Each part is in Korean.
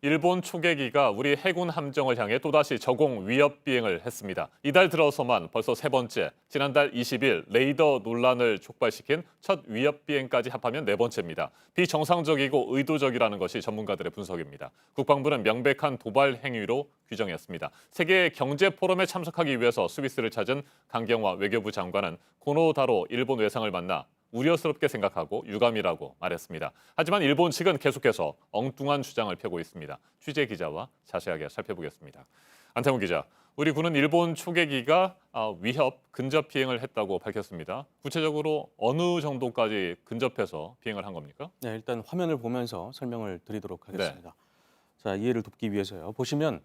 일본 초계기가 우리 해군 함정을 향해 또다시 저공 위협 비행을 했습니다. 이달 들어서만 벌써 세 번째, 지난달 20일 레이더 논란을 촉발시킨 첫 위협 비행까지 합하면 네 번째입니다. 비정상적이고 의도적이라는 것이 전문가들의 분석입니다. 국방부는 명백한 도발 행위로 규정했습니다. 세계 경제 포럼에 참석하기 위해서 스위스를 찾은 강경화 외교부 장관은 고노다로 일본 외상을 만나 우려스럽게 생각하고 유감이라고 말했습니다. 하지만 일본 측은 계속해서 엉뚱한 주장을 펴고 있습니다. 취재 기자와 자세하게 살펴보겠습니다. 안태훈 기자, 우리 군은 일본 초계기가 위협, 근접 비행을 했다고 밝혔습니다. 구체적으로 어느 정도까지 근접해서 비행을 한 겁니까? 네, 일단 화면을 보면서 설명을 드리도록 네. 하겠습니다. 자, 이해를 돕기 위해서요. 보시면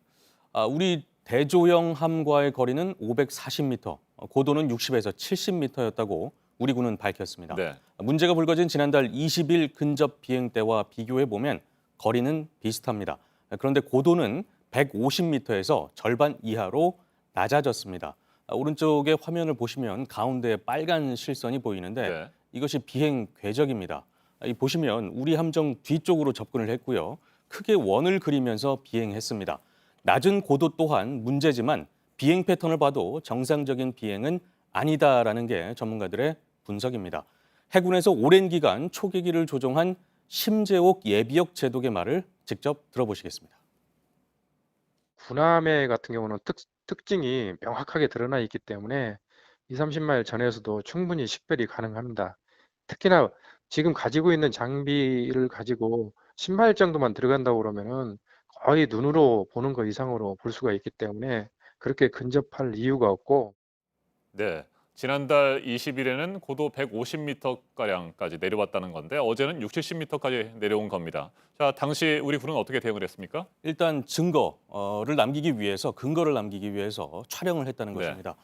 우리 대조영 함과의 거리는 540m, 고도는 60에서 70m였다고 우리 군은 밝혔습니다. 네. 문제가 불거진 지난달 20일 근접 비행 때와 비교해 보면 거리는 비슷합니다. 그런데 고도는 150m에서 절반 이하로 낮아졌습니다. 오른쪽의 화면을 보시면 가운데 빨간 실선이 보이는데 네. 이것이 비행 궤적입니다. 보시면 우리 함정 뒤쪽으로 접근을 했고요. 크게 원을 그리면서 비행했습니다. 낮은 고도 또한 문제지만 비행 패턴을 봐도 정상적인 비행은 아니다라는 게 전문가들의 분석입니다. 해군에서 오랜 기간 초계기를 조종한 심재옥 예비역 제독의 말을 직접 들어보시겠습니다. 군함의 같은 경우는 특징이 명확하게 드러나 있기 때문에 2, 30마일 전에서도 충분히 식별이 가능합니다. 특히나 지금 가지고 있는 장비를 가지고 10마일 정도만 들어간다고 그러면은 거의 눈으로 보는 것 이상으로 볼 수가 있기 때문에 그렇게 근접할 이유가 없고, 네. 지난달 20일에는 고도 150m가량까지 내려왔다는 건데 어제는 6, 70m까지 내려온 겁니다. 자, 당시 우리 군은 어떻게 대응을 했습니까? 일단 증거를 남기기 위해서 근거를 남기기 위해서 촬영을 했다는 네. 것입니다.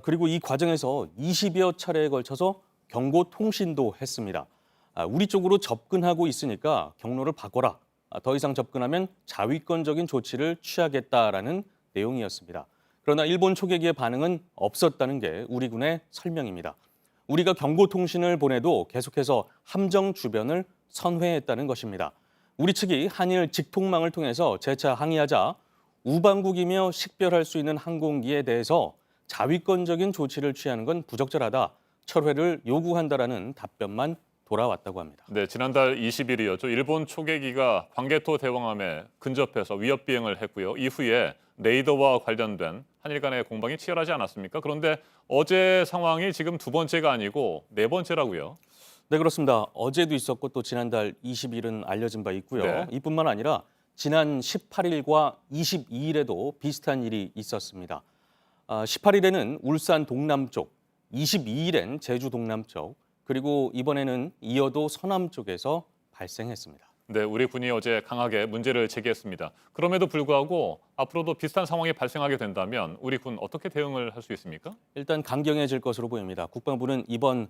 그리고 이 과정에서 20여 차례에 걸쳐서 경고 통신도 했습니다. 우리 쪽으로 접근하고 있으니까 경로를 바꿔라. 더 이상 접근하면 자위권적인 조치를 취하겠다라는 내용이었습니다. 그러나 일본 초계기의 반응은 없었다는 게 우리 군의 설명입니다. 우리가 경고 통신을 보내도 계속해서 함정 주변을 선회했다는 것입니다. 우리 측이 한일 직통망을 통해서 재차 항의하자 우방국이며 식별할 수 있는 항공기에 대해서 자위권적인 조치를 취하는 건 부적절하다. 철회를 요구한다라는 답변만 돌아왔다고 합니다. 네, 지난달 20일이었죠. 일본 초계기가 광개토 대왕함에 근접해서 위협 비행을 했고요. 이후에 레이더와 관련된 한일 간의 공방이 치열하지 않았습니까? 그런데 어제 상황이 지금 두 번째가 아니고 네 번째라고요. 네, 그렇습니다. 어제도 있었고 또 지난달 20일은 알려진 바 있고요. 네. 이뿐만 아니라 지난 18일과 22일에도 비슷한 일이 있었습니다. 18일에는 울산 동남쪽, 22일엔 제주 동남쪽, 그리고 이번에는 이어도 서남 쪽에서 발생했습니다. 네, 우리 군이 어제 강하게 문제를 제기했습니다. 그럼에도 불구하고 앞으로도 비슷한 상황이 발생하게 된다면 우리 군 어떻게 대응을 할 수 있습니까? 일단 강경해질 것으로 보입니다. 국방부는 이번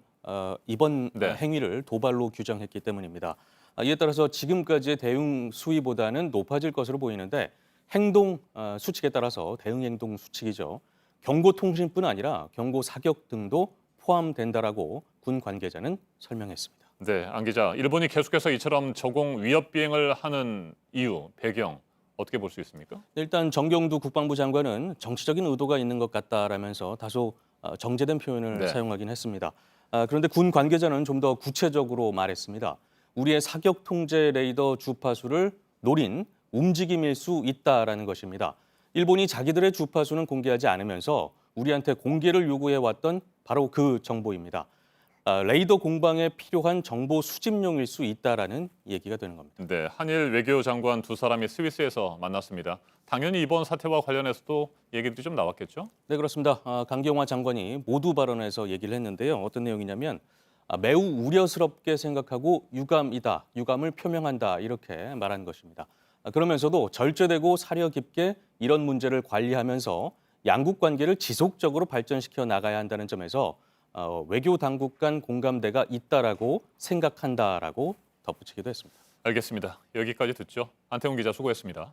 네. 행위를 도발로 규정했기 때문입니다. 이에 따라서 지금까지의 대응 수위보다는 높아질 것으로 보이는데 행동 수칙에 따라서 대응 행동 수칙이죠. 경고 통신뿐 아니라 경고 사격 등도 포함된다라고 군 관계자는 설명했습니다. 네, 안 기자. 일본이 계속해서 이처럼 저공 위협 비행을 하는 이유, 배경 어떻게 볼 수 있습니까? 일단 정경두 국방부 장관은 정치적인 의도가 있는 것 같다라면서 다소 정제된 표현을 네. 사용하긴 했습니다. 그런데 군 관계자는 좀 더 구체적으로 말했습니다. 우리의 사격 통제 레이더 주파수를 노린 움직임일 수 있다라는 것입니다. 일본이 자기들의 주파수는 공개하지 않으면서 우리한테 공개를 요구해왔던 바로 그 정보입니다. 레이더 공방에 필요한 정보 수집용일 수 있다라는 얘기가 되는 겁니다. 네, 한일 외교 장관 두 사람이 스위스에서 만났습니다. 당연히 이번 사태와 관련해서도 얘기들이 좀 나왔겠죠? 네, 그렇습니다. 강경화 장관이 모두 발언해서 얘기를 했는데요. 어떤 내용이냐면 매우 우려스럽게 생각하고 유감을 표명한다 이렇게 말한 것입니다. 그러면서도 절제되고 사려 깊게 이런 문제를 관리하면서 양국 관계를 지속적으로 발전시켜 나가야 한다는 점에서 외교 당국 간 공감대가 있다라고 생각한다라고 덧붙이기도 했습니다. 알겠습니다. 여기까지 듣죠. 안태훈 기자 수고했습니다.